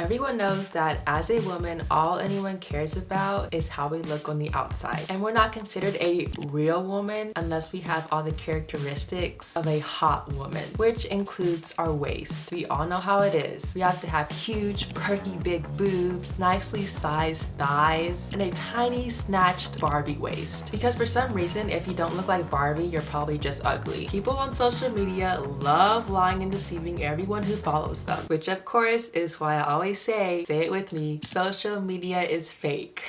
Everyone knows that as a woman, all anyone cares about is how we look on the outside. And we're not considered a real woman unless we have all the characteristics of a hot woman, which includes our waist. We all know how it is. We have to have huge, perky big boobs, nicely sized thighs, and a tiny snatched Barbie waist. Because for some reason, if you don't look like Barbie, you're probably just ugly. People on social media love lying and deceiving everyone who follows them, which of course is why I always say it with me, social media is fake.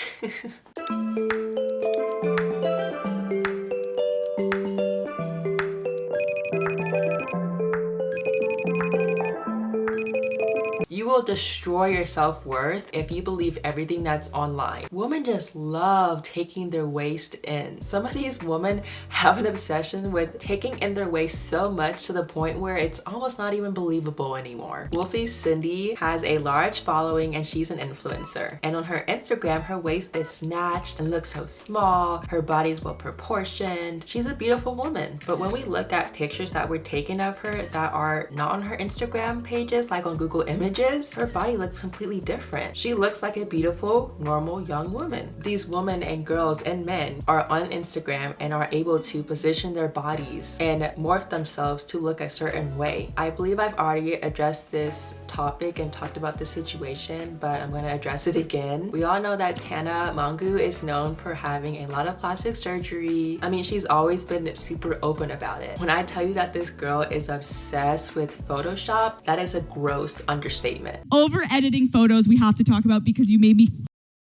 You will destroy your self-worth if you believe everything that's online. Women just love taking their waist in. Some of these women have an obsession with taking in their waist so much to the point where it's almost not even believable anymore. Wolfie Cindy has a large following and she's an influencer. And on her Instagram, her waist is snatched and looks so small. Her body's well proportioned. She's a beautiful woman. But when we look at pictures that were taken of her that are not on her Instagram pages, like on Google Images, her body looks completely different. She looks like a beautiful, normal young woman. These women and girls and men are on Instagram and are able to position their bodies and morph themselves to look a certain way. I believe I've already addressed this topic and talked about the situation, but I'm going to address it again. We all know that Tana Mongeau is known for having a lot of plastic surgery. I mean, she's always been super open about it. When I tell you that this girl is obsessed with Photoshop, that is a gross understatement. Over editing photos we have to talk about because you made me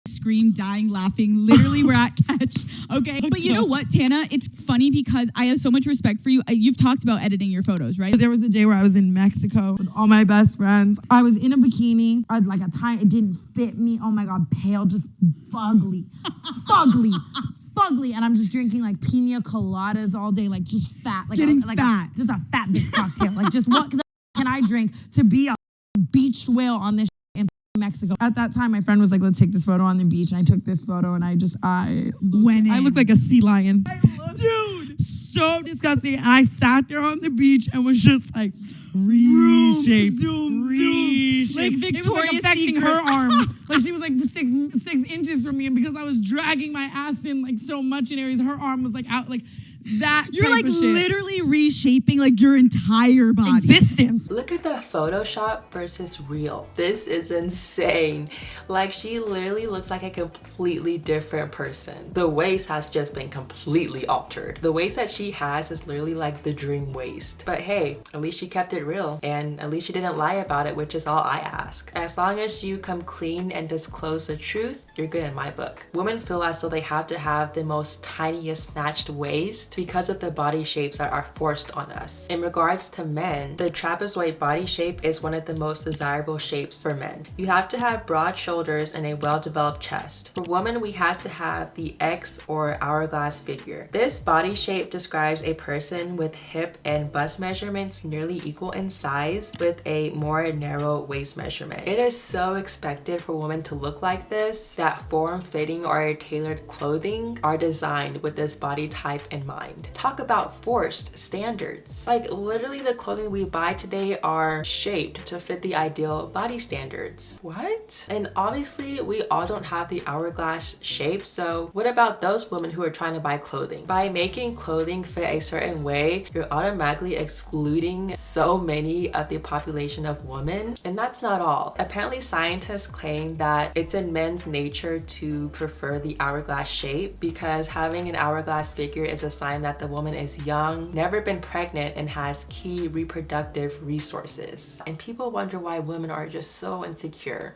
scream, dying, laughing. Literally, we're at catch. Okay. But you know what, Tana? It's funny because I have so much respect for you. You've talked about editing your photos, right? There was a day where I was in Mexico with all my best friends. I was in a bikini. I had like a tie. It didn't fit me. Oh my God, pale, just fugly. And I'm just drinking like pina coladas all day, like just fat. Like fat. Just a fat bitch cocktail. Like just what the can I drink to be a beached whale on this in Mexico? At that time, my friend was like, let's take this photo on the beach. And I took this photo and I looked like a sea lion. Dude, so disgusting. And I sat there on the beach and was just like, reshaped. Like Victoria's it was like affecting her arm. Like she was like six inches from me. And because I was dragging my ass in like so much in areas, her arm was like out like that. You're like literally reshaping like your entire body. Existence. Look at the Photoshop versus real. This is insane. Like she literally looks like a completely different person. The waist has just been completely altered. The waist that she has is literally like the dream waist. But hey, at least she kept it real and at least she didn't lie about it, which is all I ask. As long as you come clean and disclose the truth, you're good in my book. Women feel as though they have to have the most tiniest snatched waist because of the body shapes that are forced on us. In regards to men, the trapezoid body shape is one of the most desirable shapes for men. You have to have broad shoulders and a well-developed chest. For women, we have to have the X or hourglass figure. This body shape describes a person with hip and bust measurements nearly equal in size with a more narrow waist measurement. It is so expected for women to look like this that form-fitting or tailored clothing are designed with this body type in mind. Talk about forced standards. Like literally the clothing we buy today are shaped to fit the ideal body standards. What? And obviously we all don't have the hourglass shape, so what about those women who are trying to buy clothing? By making clothing fit a certain way, you're automatically excluding so many of the population of women, and that's not all. Apparently scientists claim that it's in men's nature to prefer the hourglass shape because having an hourglass figure is a sign that the woman is young, never been pregnant, and has key reproductive resources. And people wonder why women are just so insecure.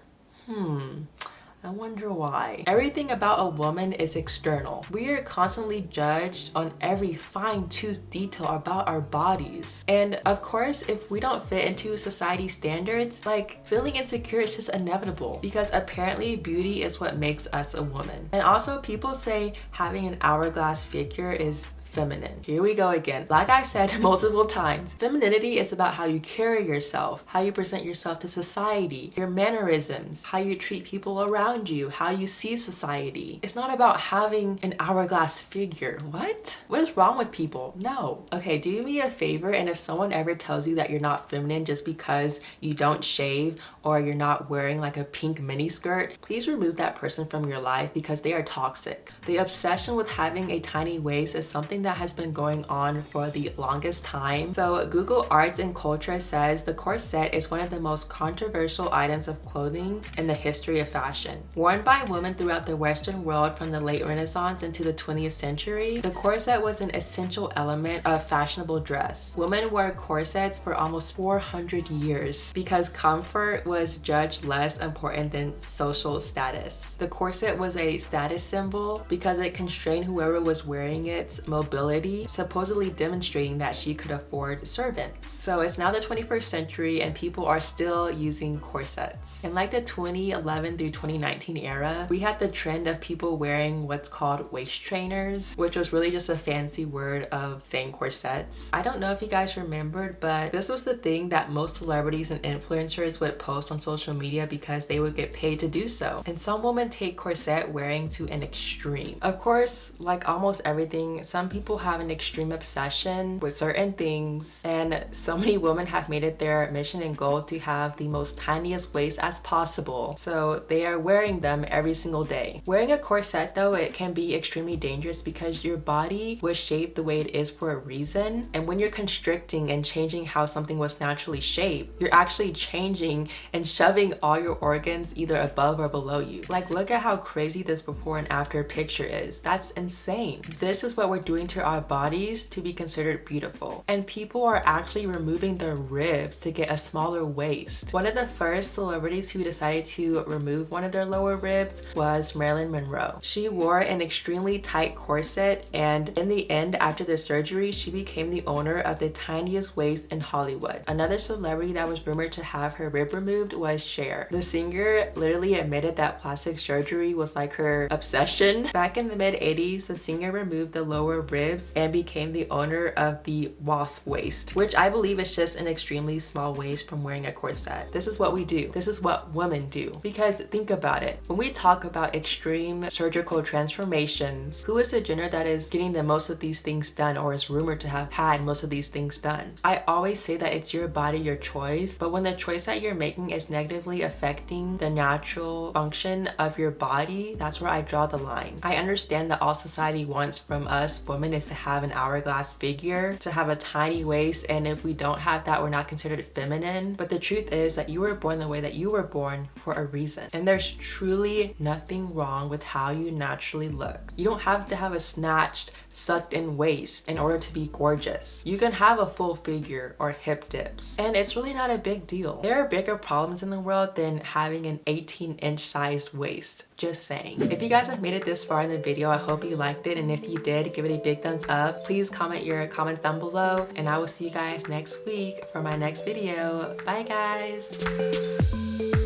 I wonder why. Everything about a woman is external. We are constantly judged on every fine-tooth detail about our bodies. And of course, if we don't fit into society standards, like feeling insecure is just inevitable because apparently beauty is what makes us a woman. And also people say having an hourglass figure is feminine. Here we go again. Like I said multiple times, femininity is about how you carry yourself, how you present yourself to society, your mannerisms, how you treat people around you, how you see society. It's not about having an hourglass figure. What? What is wrong with people? No. Okay, do me a favor, and if someone ever tells you that you're not feminine just because you don't shave or you're not wearing like a pink mini skirt, please remove that person from your life because they are toxic. The obsession with having a tiny waist is something that has been going on for the longest time. So Google Arts and Culture says the corset is one of the most controversial items of clothing in the history of fashion. Worn by women throughout the Western world from the late Renaissance into the 20th century, the corset was an essential element of fashionable dress. Women wore corsets for almost 400 years because comfort was judged less important than social status. The corset was a status symbol because it constrained whoever was wearing its mobility, supposedly demonstrating that she could afford servants. So it's now the 21st century and people are still using corsets. In like the 2011 through 2019 era, we had the trend of people wearing what's called waist trainers, which was really just a fancy word of saying corsets. I don't know if you guys remembered, but this was the thing that most celebrities and influencers would post on social media because they would get paid to do so. And some women take corset wearing to an extreme. Of course, like almost everything, some people have an extreme obsession with certain things, and so many women have made it their mission and goal to have the most tiniest waist as possible. So they are wearing them every single day. Wearing a corset though, it can be extremely dangerous because your body was shaped the way it is for a reason. And when you're constricting and changing how something was naturally shaped, you're actually changing and shoving all your organs either above or below you. Like, look at how crazy this before and after picture is. That's insane. This is what we're doing to our bodies to be considered beautiful. And people are actually removing their ribs to get a smaller waist. One of the first celebrities who decided to remove one of their lower ribs was Marilyn Monroe. She wore an extremely tight corset, and in the end, after the surgery, she became the owner of the tiniest waist in Hollywood. Another celebrity that was rumored to have her rib removed was Cher. The singer literally admitted that plastic surgery was like her obsession. Back in the mid-80s, the singer removed the lower ribs and became the owner of the wasp waist, which I believe is just an extremely small waist from wearing a corset. This is what we do. This is what women do. Because think about it. When we talk about extreme surgical transformations, who is the gender that is getting the most of these things done or is rumored to have had most of these things done? I always say that it's your body, your choice, but when the choice that you're making is negatively affecting the natural function of your body, that's where I draw the line. I understand that all society wants from us women is to have an hourglass figure, to have a tiny waist, and if we don't have that, we're not considered feminine. But the truth is that you were born the way that you were born for a reason. And there's truly nothing wrong with how you naturally look. You don't have to have a snatched, sucked in waist in order to be gorgeous. You can have a full figure or hip dips, and it's really not a big deal. There are bigger problems in the world than having an 18-inch sized waist. Just saying. If you guys have made it this far in the video, I hope you liked it, and if you did, give it a big thumbs up. Please comment your comments down below, and I will see you guys next week for my next video. Bye guys.